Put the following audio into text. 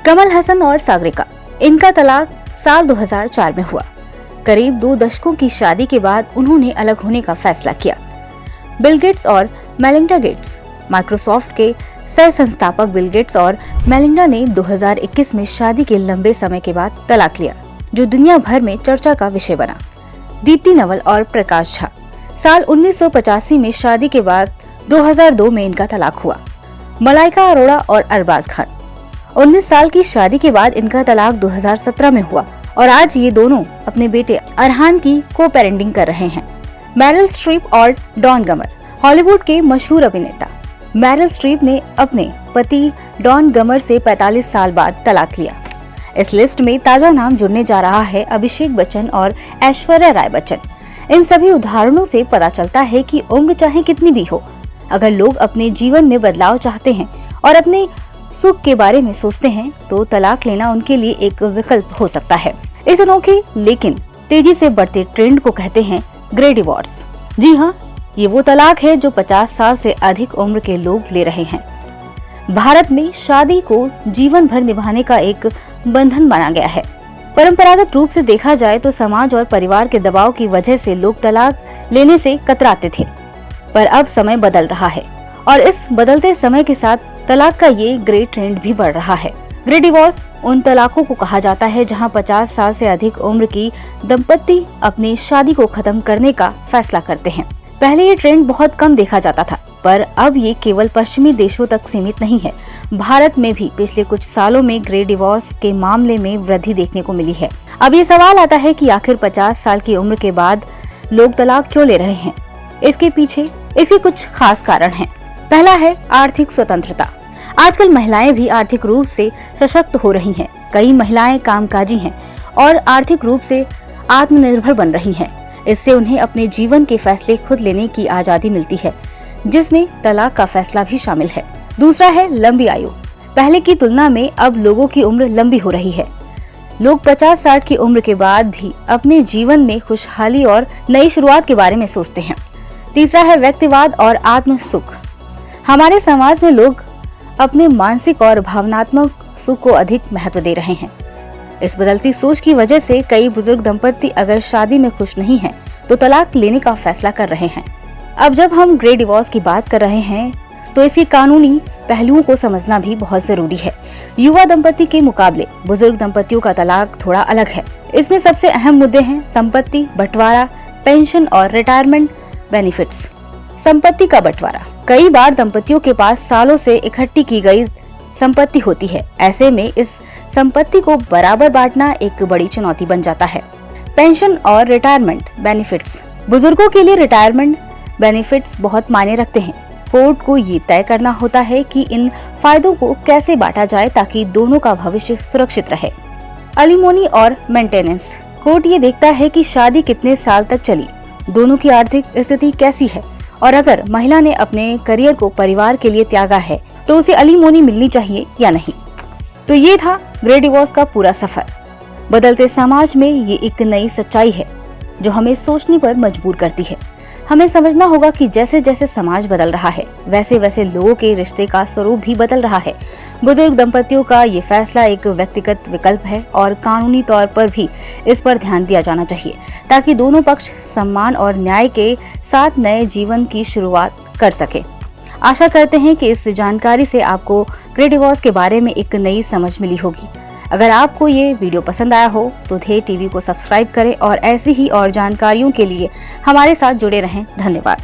कमल हसन और सागरिका, इनका तलाक साल 2004 में हुआ। करीब 2 दशकों की शादी के बाद उन्होंने अलग होने का फैसला किया। बिल गेट्स और मेलिंडा गेट्स, माइक्रोसॉफ्ट के सह संस्थापक बिल गेट्स और मेलिंडा ने 2021 में शादी के लंबे समय के बाद तलाक लिया, जो दुनिया भर में चर्चा का विषय बना। दीप्ति नवल और प्रकाश झा, साल 1985 में शादी के बाद 2002 में इनका तलाक हुआ। मलाइका अरोड़ा और अरबाज खान, 19 साल की शादी के बाद इनका तलाक 2017 में हुआ और आज ये दोनों अपने बेटे अरहान की को पेरेंटिंग कर रहे हैं। मैरिल स्ट्रीप और डॉन गमर, हॉलीवुड के मशहूर अभिनेता। मैरिल स्ट्रीप ने अपने पति डॉन गमर से 45 साल बाद तलाक लिया। इस लिस्ट में ताजा नाम जुड़ने जा रहा है अभिषेक बच्चन और ऐश्वर्या राय बच्चन। इन सभी उदाहरणों से पता चलता है कि उम्र चाहे कितनी भी हो, अगर लोग अपने जीवन में बदलाव चाहते हैं और अपने सुख के बारे में सोचते हैं तो तलाक लेना उनके लिए एक विकल्प हो सकता है। इस अनोखे लेकिन तेजी से बढ़ते ट्रेंड को कहते हैं ग्रे डिवोर्स। जी हाँ, ये वो तलाक है जो 50 साल से अधिक उम्र के लोग ले रहे हैं। भारत में शादी को जीवन भर निभाने का एक बंधन माना गया है। परंपरागत रूप से देखा जाए तो समाज और परिवार के दबाव की वजह से लोग तलाक लेने से कतराते थे, पर अब समय बदल रहा है और इस बदलते समय के साथ तलाक का ये ग्रे ट्रेंड भी बढ़ रहा है। ग्रे डिवोर्स उन तलाकों को कहा जाता है जहां 50 साल से अधिक उम्र की दंपत्ति अपनी शादी को खत्म करने का फैसला करते हैं। पहले ये ट्रेंड बहुत कम देखा जाता था, पर अब ये केवल पश्चिमी देशों तक सीमित नहीं है। भारत में भी पिछले कुछ सालों में ग्रे डिवोर्स के मामले में वृद्धि देखने को मिली है। अब ये सवाल आता है कि आखिर 50 साल की उम्र के बाद लोग तलाक क्यों ले रहे हैं? इसके पीछे इसके कुछ खास कारण हैं। पहला है आर्थिक स्वतंत्रता। आजकल महिलाएं भी आर्थिक रूप से सशक्त हो रही हैं। कई महिलाएं कामकाजी हैं और आर्थिक रूप से आत्मनिर्भर बन रही हैं। इससे उन्हें अपने जीवन के फैसले खुद लेने की आजादी मिलती है, जिसमें तलाक का फैसला भी शामिल है। दूसरा है लंबी आयु। पहले की तुलना में अब लोगों की उम्र लंबी हो रही है। लोग 50-60 की उम्र के बाद भी अपने जीवन में खुशहाली और नई शुरुआत के बारे में सोचते हैं। तीसरा है व्यक्तिवाद और आत्म सुख। हमारे समाज में लोग अपने मानसिक और भावनात्मक सुख को अधिक महत्व दे रहे हैं। इस बदलती सोच की वजह से कई बुजुर्ग दंपत्ति अगर शादी में खुश नहीं हैं, तो तलाक लेने का फैसला कर रहे हैं। अब जब हम ग्रे डिवोर्स की बात कर रहे हैं, तो इसके कानूनी पहलुओं को समझना भी बहुत जरूरी है। युवा दंपत्ति के मुकाबले बुजुर्ग दंपतियों का तलाक थोड़ा अलग है। इसमें सबसे अहम मुद्दे हैं संपत्ति बंटवारा, पेंशन और रिटायरमेंट बेनिफिट्स। संपत्ति का बंटवारा। कई बार दंपतियों के पास सालों से इकट्ठी की गई संपत्ति होती है। ऐसे में इस संपत्ति को बराबर बांटना एक बड़ी चुनौती बन जाता है। पेंशन और रिटायरमेंट बेनिफिट्स। बुजुर्गों के लिए रिटायरमेंट बेनिफिट्स बहुत मायने रखते हैं। कोर्ट को ये तय करना होता है कि इन फायदों को कैसे बांटा जाए ताकि दोनों का भविष्य सुरक्षित रहे। एलिमोनी और मेंटेनेंस। कोर्ट ये देखता है कि शादी कितने साल तक चली, दोनों की आर्थिक स्थिति कैसी है और अगर महिला ने अपने करियर को परिवार के लिए त्यागा है तो उसे एलिमोनी मिलनी चाहिए या नहीं। तो ये था ग्रे डिवोर्स का पूरा सफर। बदलते समाज में ये एक नई सच्चाई है जो हमें सोचने पर मजबूर करती है। हमें समझना होगा कि जैसे जैसे समाज बदल रहा है, वैसे वैसे लोगों के रिश्ते का स्वरूप भी बदल रहा है। बुजुर्ग दंपतियों का ये फैसला एक व्यक्तिगत विकल्प है और कानूनी तौर पर भी इस पर ध्यान दिया जाना चाहिए ताकि दोनों पक्ष सम्मान और न्याय के साथ नए जीवन की शुरुआत कर सके। आशा करते हैं कि इस जानकारी से आपको ग्रे डिवोर्स के बारे में एक नई समझ मिली होगी। अगर आपको ये वीडियो पसंद आया हो तो ध्येय टीवी को सब्सक्राइब करें और ऐसी ही और जानकारियों के लिए हमारे साथ जुड़े रहें। धन्यवाद।